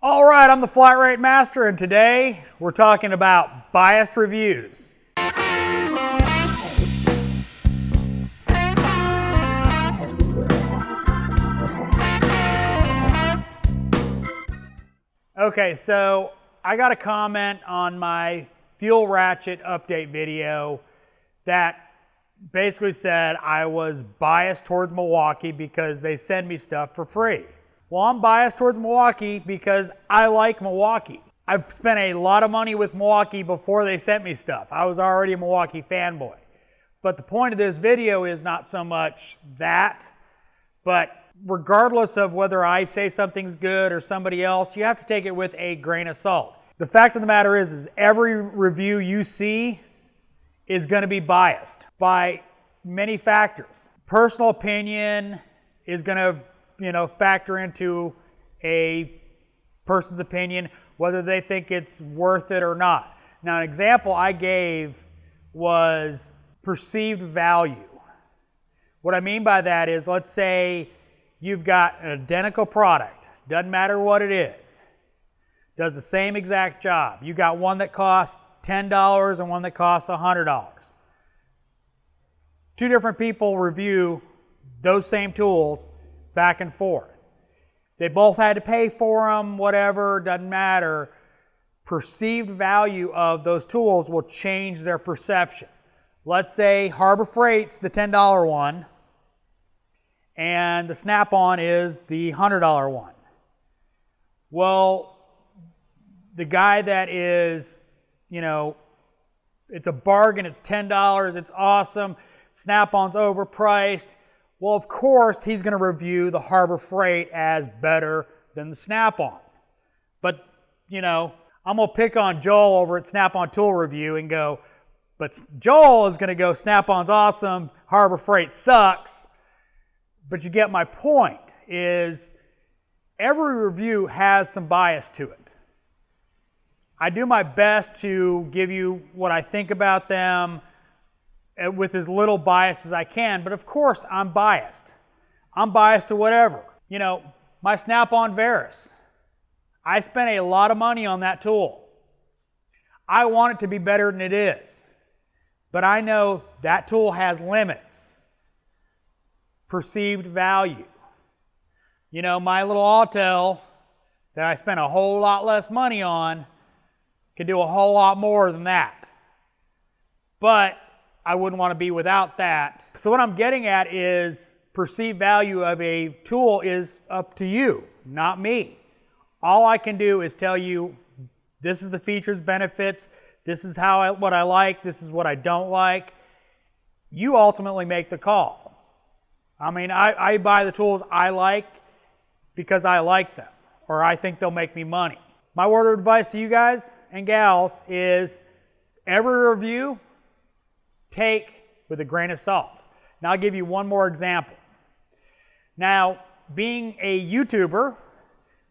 All right, I'm the Flat Rate Master, and today we're talking about biased reviews. Okay, so I got a comment on my fuel ratchet update video that basically said I was biased towards Milwaukee because they send me stuff for free. Well, I'm biased towards Milwaukee because I like Milwaukee. I've spent a lot of money with Milwaukee before they sent me stuff. I was already a Milwaukee fanboy. But the point of this video is not so much that, but regardless of whether I say something's good or somebody else, you have to take it with a grain of salt. The fact of the matter is every review you see is going to be biased by many factors. Personal opinion is going to factor into a person's opinion, whether they think it's worth it or not. Now, an example I gave was perceived value. What I mean by that is, let's say you've got an identical product, doesn't matter what it is, does the same exact job. You got one that costs $10 and one that costs $100. Two different people review those same tools back and forth. They both had to pay for them, whatever, doesn't matter. Perceived value of those tools will change their perception. Let's say Harbor Freight's the $10 one and the Snap-on is the $100 one. Well, the guy that is, it's a bargain, it's $10, it's awesome, Snap-on's overpriced. Well, of course, he's going to review the Harbor Freight as better than the Snap-on. But, I'm going to pick on Joel over at Snap-on Tool Review and go, but Joel is going to go, Snap-on's awesome, Harbor Freight sucks. But you get my point, is every review has some bias to it. I do my best to give you what I think about them with as little bias as I can, but of course I'm biased. I'm biased to whatever. My Snap-on Varus. I spent a lot of money on that tool. I want it to be better than it is. But I know that tool has limits. Perceived value. My little Autel that I spent a whole lot less money on can do a whole lot more than that. But I wouldn't want to be without that. So what I'm getting at is perceived value of a tool is up to you, not me. All I can do is tell you this is the features, benefits, this is what I like, this is what I don't like. You ultimately make the call. I buy the tools I like because I like them, or I think they'll make me money. My word of advice to you guys and gals is every review, take with a grain of salt. Now I'll give you one more example. Now, being a YouTuber,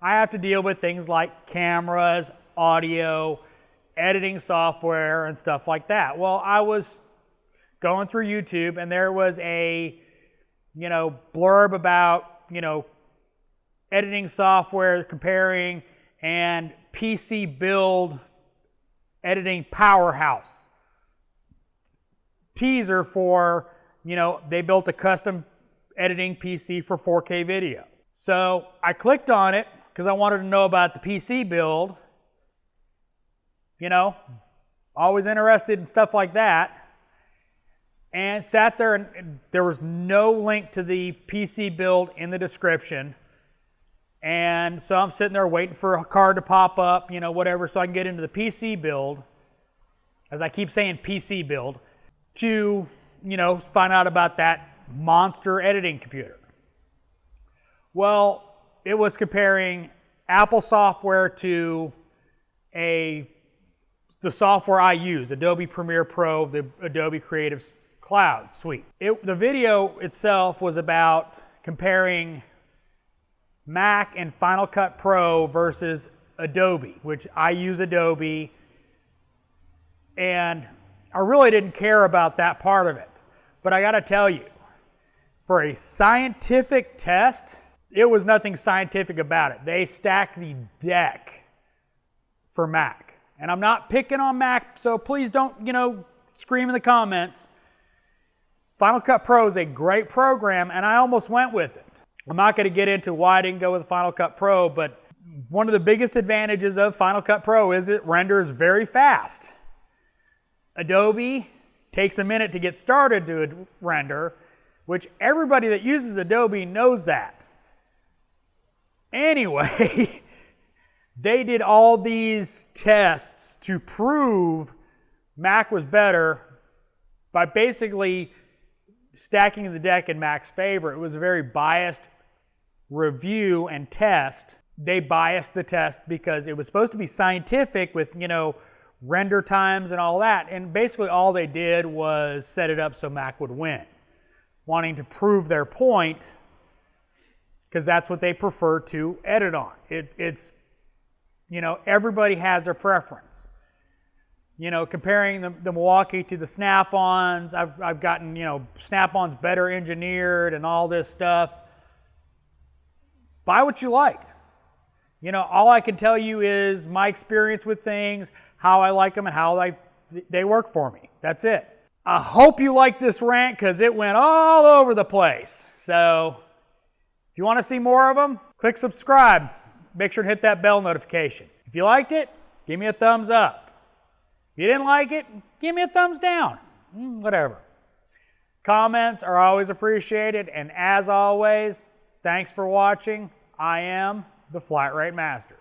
I have to deal with things like cameras, audio, editing software, and stuff like that. Well, I was going through YouTube and there was a, blurb about, editing software comparing and PC build editing powerhouse. Teaser for, they built a custom editing PC for 4K video. So I clicked on it because I wanted to know about the PC build. Always interested in stuff like that. And sat there and there was no link to the PC build in the description. And so I'm sitting there waiting for a card to pop up, whatever, so I can get into the PC build, as I keep saying PC build, to, find out about that monster editing computer. Well, it was comparing Apple software to the software I use, Adobe Premiere Pro, the Adobe Creative Cloud Suite. The video itself was about comparing Mac and Final Cut Pro versus Adobe, which I use Adobe, and I really didn't care about that part of it. But I got to tell you, for a scientific test, it was nothing scientific about it. They stacked the deck for Mac. And I'm not picking on Mac, so please don't, scream in the comments. Final Cut Pro is a great program, and I almost went with it. I'm not going to get into why I didn't go with Final Cut Pro, but one of the biggest advantages of Final Cut Pro is it renders very fast. Adobe takes a minute to get started to render, which everybody that uses Adobe knows that. Anyway, they did all these tests to prove Mac was better by basically stacking the deck in Mac's favor. It was a very biased review and test. They biased the test because it was supposed to be scientific with, render times and all that. And basically all they did was set it up so Mac would win, wanting to prove their point because that's what they prefer to edit on. It's everybody has their preference. Comparing the Milwaukee to the Snap-ons, I've gotten, Snap-ons better engineered and all this stuff. Buy what you like. All I can tell you is my experience with things, how I like them, and how they work for me. That's it. I hope you like this rant because it went all over the place. So if you want to see more of them, click subscribe. Make sure to hit that bell notification. If you liked it, give me a thumbs up. If you didn't like it, give me a thumbs down. Whatever. Comments are always appreciated. And as always, thanks for watching. I am the Flat Rate Master.